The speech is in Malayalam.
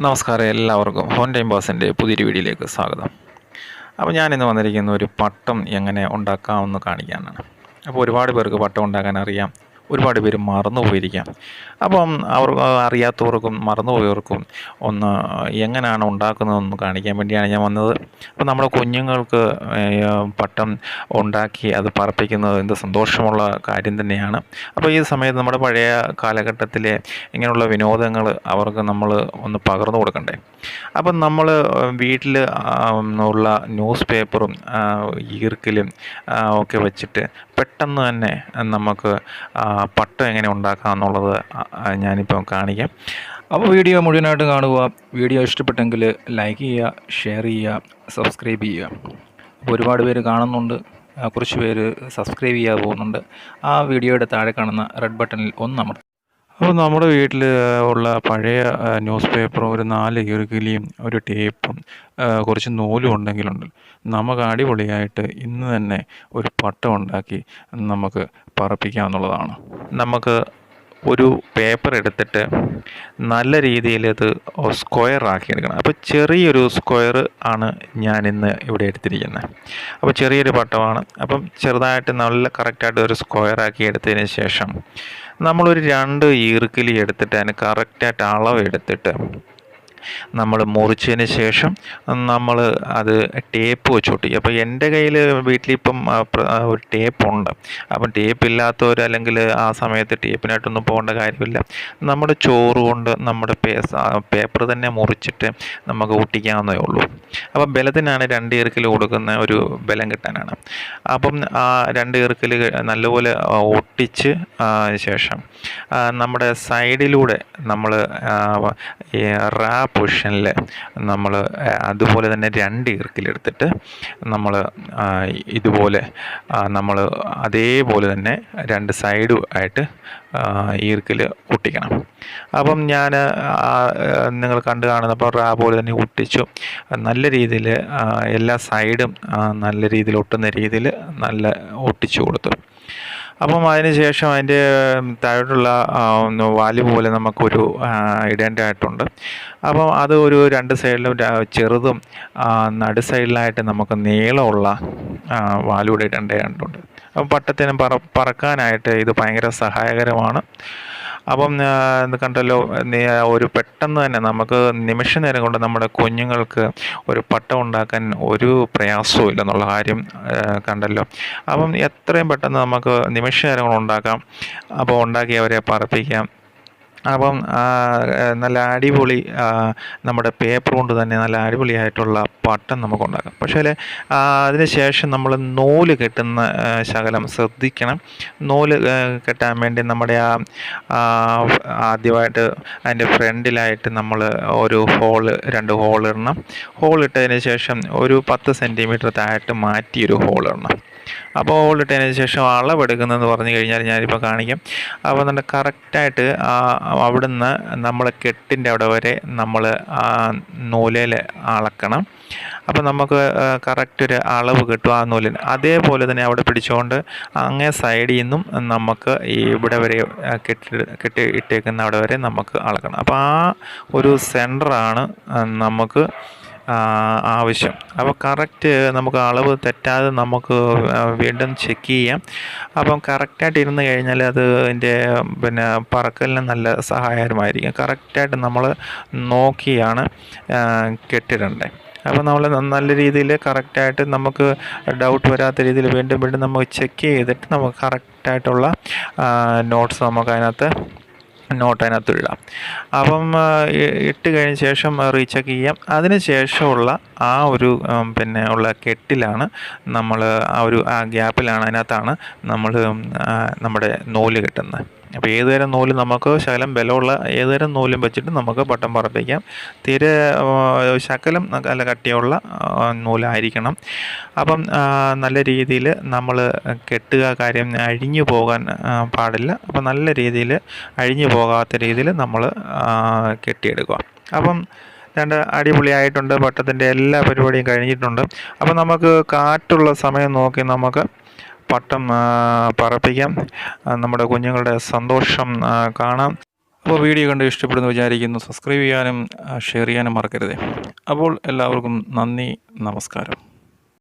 നമസ്കാരം, എല്ലാവർക്കും ഹോൺ ടൈം പാസിൻ്റെ പുതിയൊരു വീഡിയോയിലേക്ക് സ്വാഗതം. അപ്പോൾ ഞാനിന്ന് വന്നിരിക്കുന്ന ഒരു പട്ടം എങ്ങനെ ഉണ്ടാക്കാമെന്ന് കാണിക്കാനാണ്. അപ്പോൾ ഒരുപാട് പേർക്ക് പട്ടം ഉണ്ടാക്കാൻ അറിയാം, ഒരുപാട് പേര് മറന്നു പോയിരിക്കാം. അപ്പം അവർ അറിയാത്തവർക്കും മറന്നുപോയവർക്കും ഒന്ന് എങ്ങനെയാണ് ഉണ്ടാക്കുന്നതെന്ന് കാണിക്കാൻ വേണ്ടിയാണ് ഞാൻ വന്നത്. അപ്പോൾ നമ്മുടെ കുഞ്ഞുങ്ങൾക്ക് പട്ടം ഉണ്ടാക്കി അത് പറപ്പിക്കുന്നത് എന്ത് സന്തോഷമുള്ള കാര്യം തന്നെയാണ്. അപ്പോൾ ഈ സമയത്ത് നമ്മുടെ പഴയ കാലഘട്ടത്തിലെ ഇങ്ങനെയുള്ള വിനോദങ്ങൾ അവർക്ക് നമ്മൾ ഒന്ന് പകർന്നു കൊടുക്കണ്ടേ. അപ്പം നമ്മൾ വീട്ടിൽ ഉള്ള ന്യൂസ് പേപ്പറും ഈർക്കിലും ഒക്കെ വെച്ചിട്ട് പെട്ടെന്ന് തന്നെ നമുക്ക് പട്ടം എങ്ങനെ ഉണ്ടാക്കാം എന്നുള്ളത് ഞാനിപ്പോൾ കാണിക്കാം. അപ്പോൾ വീഡിയോ മുഴുവനായിട്ട് കാണുക. വീഡിയോ ഇഷ്ടപ്പെട്ടെങ്കിൽ ലൈക്ക് ചെയ്യുക, ഷെയർ ചെയ്യുക, സബ്സ്ക്രൈബ് ചെയ്യുക. അപ്പോൾ ഒരുപാട് പേര് കാണുന്നുണ്ട്, കുറച്ച് പേര് സബ്സ്ക്രൈബ് ചെയ്യാതെ പോകുന്നുണ്ട്. ആ വീഡിയോയുടെ താഴെ കാണുന്ന റെഡ് ബട്ടണിൽ ഒന്ന് അമർത്തുക. അപ്പോൾ നമ്മുടെ വീട്ടിൽ ഉള്ള പഴയ ന്യൂസ് പേപ്പറും ഒരു 4 ഈർക്കിലിയും ഒരു ടേപ്പും കുറച്ച് നൂലും ഉണ്ടെങ്കിലുണ്ട് നമുക്ക് അടിപൊളിയായിട്ട് ഇന്ന് തന്നെ ഒരു പട്ടം ഉണ്ടാക്കി നമുക്ക് പറപ്പിക്കാമെന്നുള്ളതാണ്. നമുക്ക് ഒരു പേപ്പർ എടുത്തിട്ട് നല്ല രീതിയിൽ ഇത് സ്ക്വയർ ആക്കി എടുക്കണം. അപ്പോൾ ചെറിയൊരു സ്ക്വയർ ആണ് ഞാനിന്ന് ഇവിടെ എടുത്തിരിക്കുന്നത്. അപ്പോൾ ചെറിയൊരു പട്ടമാണ്. അപ്പം ചെറുതായിട്ട് നല്ല കറക്റ്റായിട്ട് ഒരു സ്ക്വയർ ആക്കി എടുത്തതിന് ശേഷം നമ്മളൊരു 2 ഈർക്കിലി എടുത്തിട്ട് അതിന് കറക്റ്റായിട്ട് അളവെടുത്തിട്ട് നമ്മൾ മുറിച്ചതിന് ശേഷം നമ്മൾ അത് ടേപ്പ് വെച്ച് ഒട്ടിക്കും. അപ്പോൾ എൻ്റെ കയ്യിൽ വീട്ടിലിപ്പം ഒരു ടേപ്പുണ്ട്. അപ്പം ടേപ്പ് ഇല്ലാത്തവർ അല്ലെങ്കിൽ ആ സമയത്ത് ടേപ്പിനായിട്ടൊന്നും പോകേണ്ട കാര്യമില്ല. നമ്മുടെ ചോറ് കൊണ്ട് നമ്മുടെ പേപ്പർ തന്നെ മുറിച്ചിട്ട് നമുക്ക് ഒട്ടിക്കാവുന്നതേ ഉള്ളൂ. അപ്പം ബലത്തിനാണ് 2 ഈർക്കിൽ കൊടുക്കുന്ന ഒരു ബലം കിട്ടാനാണ്. അപ്പം ആ 2 ഈർക്കിൽ നല്ലപോലെ ഒട്ടിച്ച് ശേഷം നമ്മുടെ സൈഡിലൂടെ നമ്മൾ പൊസിഷനിൽ നമ്മൾ അതുപോലെ തന്നെ 2 ഈർക്കിലെടുത്തിട്ട് നമ്മൾ ഇതുപോലെ നമ്മൾ അതേപോലെ തന്നെ 2 സൈഡും ആയിട്ട് ഈർക്കിൽ ഒട്ടിക്കണം. അപ്പം ഞാൻ നിങ്ങൾ കണ്ടു കാണുന്നപ്പോൾ പോലെ തന്നെ ഒട്ടിച്ചു നല്ല രീതിയിൽ എല്ലാ സൈഡും നല്ല രീതിയിൽ ഒട്ടുന്ന രീതിയിൽ നല്ല ഒട്ടിച്ചു കൊടുത്തു. അപ്പം അതിന് ശേഷം അതിൻ്റെ താഴോട്ടുള്ള വാല് പോലെ നമുക്കൊരു ഇടേണ്ടതായിട്ടുണ്ട്. അപ്പം അത് ഒരു 2 സൈഡിലും ചെറുതും നടു സൈഡിലായിട്ട് നമുക്ക് നീളമുള്ള വാലൂടെ ഇടേണ്ടതായിട്ടുണ്ട്. അപ്പം പട്ടത്തിന് പറക്കാനായിട്ട് ഇത് ഭയങ്കര സഹായകരമാണ്. അപ്പം കണ്ടല്ലോ, ഒരു പെട്ടെന്ന് തന്നെ നമുക്ക് നിമിഷ നേരം കൊണ്ട് നമ്മുടെ കുഞ്ഞുങ്ങൾക്ക് ഒരു പട്ടം ഉണ്ടാക്കാൻ ഒരു പ്രയാസവും ഇല്ലെന്നുള്ള കാര്യം കണ്ടല്ലോ. അപ്പം എത്രയും പെട്ടെന്ന് നമുക്ക് നിമിഷ നേരം കൊണ്ട് ഉണ്ടാക്കാം. അപ്പോൾ ഉണ്ടാക്കി അവരെ പറപ്പിക്കാം. അപ്പം നല്ല അടിപൊളി നമ്മുടെ പേപ്പർ കൊണ്ട് തന്നെ നല്ല അടിപൊളിയായിട്ടുള്ള പട്ടം നമുക്ക് ഉണ്ടാക്കാം. പക്ഷേ അതിന് ശേഷം നമ്മൾ നൂല് കെട്ടുന്ന ശകലം ശ്രദ്ധിക്കണം. നൂല് കെട്ടാൻ വേണ്ടി നമ്മുടെ ആദ്യമായിട്ട് അതിൻ്റെ ഫ്രണ്ടിലായിട്ട് നമ്മൾ ഒരു 2 ഹോൾ ഇടണം. ഹോൾ ഇട്ടതിന് ശേഷം ഒരു 10 സെൻറ്റിമീറ്റർ താഴോട്ട് മാറ്റിയൊരു ഹോൾ ഇടണം. അപ്പോൾ ഹോളിട്ടതിന് ശേഷം അളവെടുക്കുന്നതെന്ന് പറഞ്ഞു കഴിഞ്ഞാൽ ഞാനിപ്പോൾ കാണിക്കാം. അപ്പോൾ നല്ല കറക്റ്റായിട്ട് അവിടുന്ന് നമ്മൾ കെട്ടിൻ്റെ അവിടെ വരെ നമ്മൾ നൂലിൽ അളക്കണം. അപ്പോൾ നമുക്ക് കറക്റ്റ് ഒരു അളവ് കിട്ടും ആ നൂലിന്. അതേപോലെ തന്നെ അവിടെ പിടിച്ചുകൊണ്ട് അങ്ങേ സൈഡിൽ നിന്നും നമുക്ക് ഇവിടെ വരെ കെട്ടി ഇട്ടേക്കുന്ന അവിടെ വരെ നമുക്ക് അളക്കണം. അപ്പോൾ ആ ഒരു സെൻറ്ററാണ് നമുക്ക് ആവശ്യം. അപ്പോൾ കറക്റ്റ് നമുക്ക് അളവ് തെറ്റാതെ നമുക്ക് വീണ്ടും ചെക്ക് ചെയ്യാം. അപ്പം കറക്റ്റായിട്ട് ഇരുന്ന് കഴിഞ്ഞാൽ അത് അതിൻ്റെ പറക്കലിന് നല്ല സഹായകരമായിരിക്കും. കറക്റ്റായിട്ട് നമ്മൾ നോക്കിയാണ് കെട്ടിടേണ്ടത്. അപ്പോൾ നമ്മൾ നല്ല രീതിയിൽ കറക്റ്റായിട്ട് നമുക്ക് ഡൗട്ട് വരാത്ത രീതിയിൽ വീണ്ടും വീണ്ടും നമുക്ക് ചെക്ക് ചെയ്തിട്ട് നമുക്ക് കറക്റ്റായിട്ടുള്ള നോട്ട്സ് നമുക്ക് അതിനകത്ത് ഇടാം. അപ്പം ഇട്ട് കഴിഞ്ഞ ശേഷം റീചെക്ക് ചെയ്യാം. അതിന് ശേഷമുള്ള ആ ഒരു ഉള്ള കെട്ടിലാണ് നമ്മൾ ആ ഗ്യാപ്പിലാണ് അതിനകത്താണ് നമ്മൾ നമ്മുടെ നൂല് കെട്ടുന്നത്. അപ്പോൾ ഏതുതരം നൂല് നമുക്ക് ശകലം ബലമുള്ള ഏതുതരം നൂലും വെച്ചിട്ട് നമുക്ക് പട്ടം പറപ്പിക്കാം. തീരെ ശകലം നല്ല കട്ടിയുള്ള നൂലായിരിക്കണം. അപ്പം നല്ല രീതിയിൽ നമ്മൾ കെട്ടുക, കാര്യം അഴിഞ്ഞു പോകാൻ പാടില്ല. അപ്പം നല്ല രീതിയിൽ അഴിഞ്ഞു പോകാത്ത രീതിയിൽ നമ്മൾ കെട്ടിയെടുക്കുക. അപ്പം അടിപൊളിയായിട്ടുണ്ട്. പട്ടത്തിൻ്റെ എല്ലാ പരിപാടിയും കഴിഞ്ഞിട്ടുണ്ട്. അപ്പം നമുക്ക് കാറ്റുള്ള സമയം നോക്കി നമുക്ക് പട്ടം പറപ്പിക്കാം. നമ്മുടെ കുഞ്ഞുങ്ങളുടെ സന്തോഷം കാണാം. അപ്പോൾ വീഡിയോ കണ്ട് ഇഷ്ടപ്പെടുന്നു വിചാരിക്കുന്നു. സബ്സ്ക്രൈബ് ചെയ്യാനും ഷെയർ ചെയ്യാനും മറക്കരുത്. അപ്പോൾ എല്ലാവർക്കും നന്ദി, നമസ്കാരം.